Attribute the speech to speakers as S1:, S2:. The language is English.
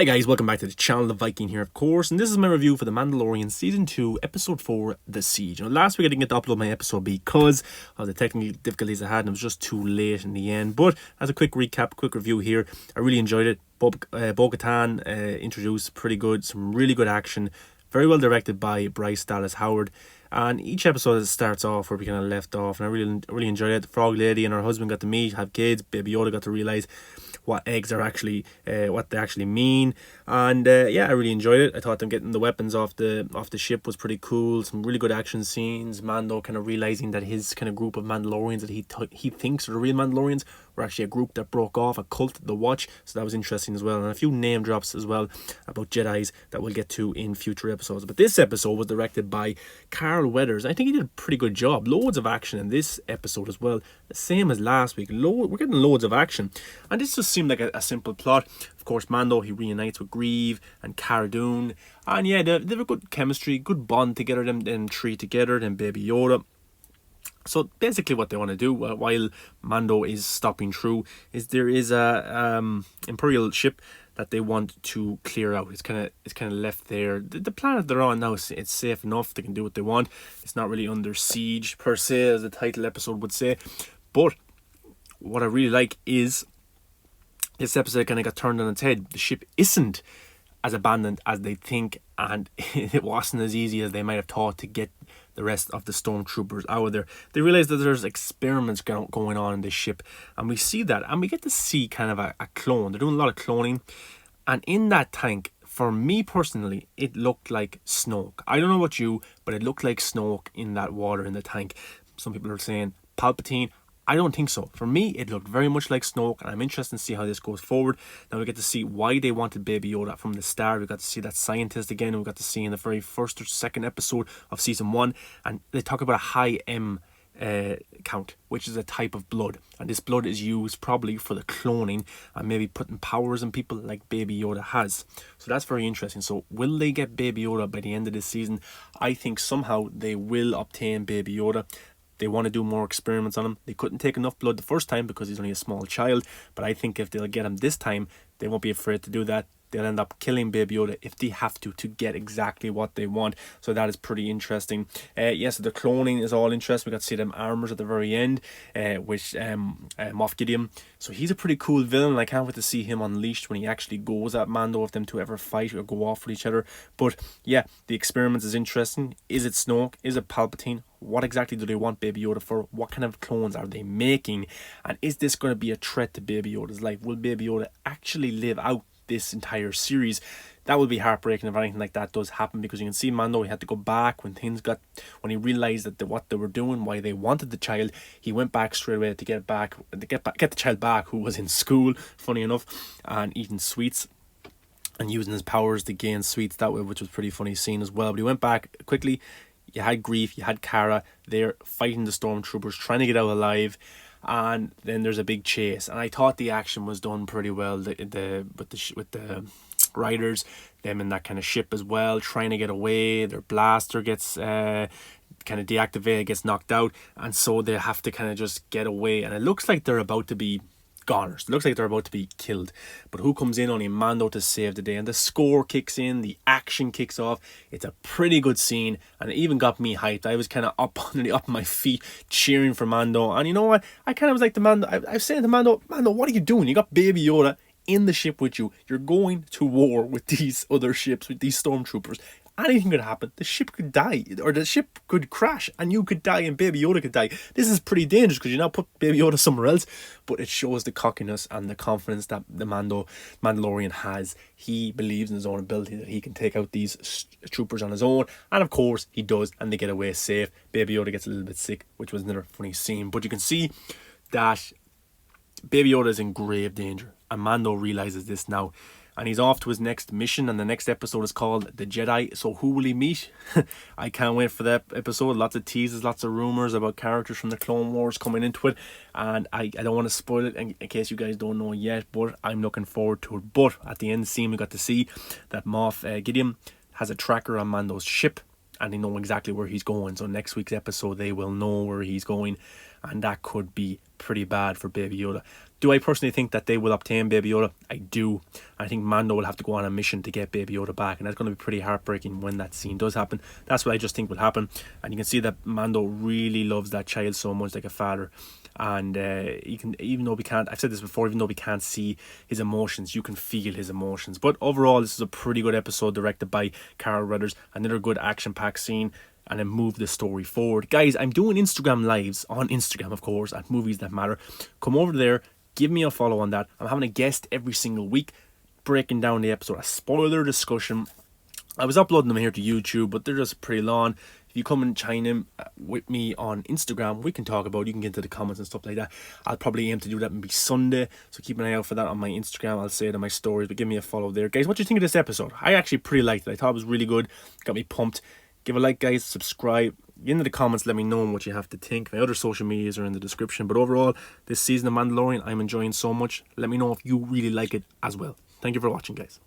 S1: Hi guys, welcome back to the channel, The Viking here of course, and this is my review for The Mandalorian Season 2, Episode 4, The Siege. Last week I didn't get to upload my episode because of the technical difficulties I had and it was just too late in the end. But as a quick recap, quick review here, I really enjoyed it. Bo-Katan introduced pretty good, some really good action, very well directed by Bryce Dallas Howard. And each episode starts off where we kind of left off, and I really enjoyed it. The Frog Lady and her husband got to meet, have kids. Baby Yoda got to realise what eggs are actually, what they actually mean. And yeah, I really enjoyed it. I thought them getting the weapons off the ship was pretty cool. Some really good action scenes. Mando kind of realising that his kind of group of Mandalorians that he thinks are the real Mandalorians were actually a group that broke off, a cult, the Watch. So that was interesting as well. And a few name drops as well about Jedis that we'll get to in future episodes. But this episode was directed by Carl Weathers. I think he did a pretty good job. Loads of action in this episode as well. The same as last week. We're getting loads of action. And this just seemed like a simple plot. Of course, Mando, he reunites with Grieve and Cara Dune. And yeah, they have a good chemistry, good bond together, them three together, then Baby Yoda. So basically what they want to do while Mando is stopping through is there is a Imperial ship that they want to clear out. It's kind of left there. The planet they're on now, it's safe enough. They can do what they want. It's not really under siege per se, as the title episode would say. But what I really like is this episode kind of got turned on its head. The ship isn't as abandoned as they think, and it wasn't as easy as they might have thought to get the rest of the stormtroopers out of there. They realize that there's experiments going on in this ship, and we see that, and we get to see kind of a clone. They're doing a lot of cloning, and in that tank, for me personally, it looked like Snoke. I don't know about you, but it looked like Snoke in that water in the tank. Some people are saying Palpatine. I don't think so. For me, it looked very much like Snoke, and I'm interested to see how this goes forward. Now we get to see why they wanted Baby Yoda from the start. We got to see that scientist again. We got to see in the very first or second episode of season 1, and they talk about a high M count, which is a type of blood, and this blood is used probably for the cloning and maybe putting powers in people like Baby Yoda has. So that's very interesting. So will they get Baby Yoda by the end of this season? I think somehow they will obtain Baby Yoda. They want to do more experiments on him. They couldn't take enough blood the first time because he's only a small child. But I think if they'll get him this time, they won't be afraid to do that. They'll end up killing Baby Yoda if they have to get exactly what they want. So that is pretty interesting. Yes, the cloning is all interesting. We got to see them armors at the very end, which Moff Gideon. So he's a pretty cool villain. I can't wait to see him unleashed when he actually goes at Mando, if them two ever fight or go off with each other. But yeah, the experiments is interesting. Is it Snoke? Is it Palpatine? What exactly do they want Baby Yoda for? What kind of clones are they making? And is this going to be a threat to Baby Yoda's life? Will Baby Yoda actually live out this entire series? That would be heartbreaking if anything like that does happen, because you can see Mando, he had to go back when he realized that what they were doing, why they wanted the child. He went back straight away to get the child back, who was in school, funny enough, and eating sweets and using his powers to gain sweets that way, which was pretty funny scene as well. But he went back quickly. You had Grief, you had Cara, they're fighting the stormtroopers, trying to get out alive, and then there's a big chase. And I thought the action was done pretty well. With the riders, them in that kind of ship as well, trying to get away. Their blaster gets kind of deactivated, gets knocked out, and so they have to kind of just get away. And it looks like they're about to be goners. It looks like they're about to be killed. But who comes in? Only Mando to save the day. And the score kicks in. The action kicks off. It's a pretty good scene. And it even got me hyped. I was kind of up on my feet cheering for Mando. And you know what? I kind of was like to Mando. I was saying to Mando, what are you doing? You got Baby Yoda in the ship with you. You're going to war with these other ships, with these stormtroopers. Anything could happen. The ship could die, or the ship could crash, and you could die, and Baby Yoda could die. This is pretty dangerous because you now put Baby Yoda somewhere else. But it shows the cockiness and the confidence that the Mandalorian has. He believes in his own ability, that he can take out these troopers on his own, and of course he does, and they get away safe. Baby Yoda gets a little bit sick, which was another funny scene. But you can see that Baby Yoda is in grave danger, and Mando realizes this now. And he's off to his next mission, and the next episode is called The Jedi. So who will he meet? I can't wait for that episode. Lots of teases, lots of rumours about characters from the Clone Wars coming into it. And I don't want to spoil it in case you guys don't know yet, but I'm looking forward to it. But at the end scene, we got to see that Moff Gideon has a tracker on Mando's ship, and they know exactly where he's going. So next week's episode, they will know where he's going, and that could be pretty bad for Baby Yoda. Do I personally think that they will obtain Baby Yoda? I do. I think Mando will have to go on a mission to get Baby Yoda back, and that's going to be pretty heartbreaking when that scene does happen. That's what I just think will happen. And you can see that Mando really loves that child so much, like a father. And he can, even though we can't, I've said this before, even though we can't see his emotions, you can feel his emotions. But overall, this is a pretty good episode directed by Carl Weathers. Another good action-packed scene, and then move the story forward. Guys, I'm doing Instagram lives on Instagram, of course, at Movies That Matter. Come over there, give me a follow on that. I'm having a guest every single week breaking down the episode, a spoiler discussion. I was uploading them here to YouTube, but they're just pretty long. If you come and chime in with me on Instagram, we can talk about it. You can get into the comments and stuff like that. I'll probably aim to do that maybe Sunday, so keep an eye out for that on my Instagram. I'll say it in my stories, but give me a follow there. Guys, what do you think of this episode? I actually pretty liked it. I thought it was really good. Got me pumped. Give a like, guys. Subscribe. Get into the comments. Let me know what you have to think. My other social medias are in the description. But overall, this season of Mandalorian, I'm enjoying so much. Let me know if you really like it as well. Thank you for watching, guys.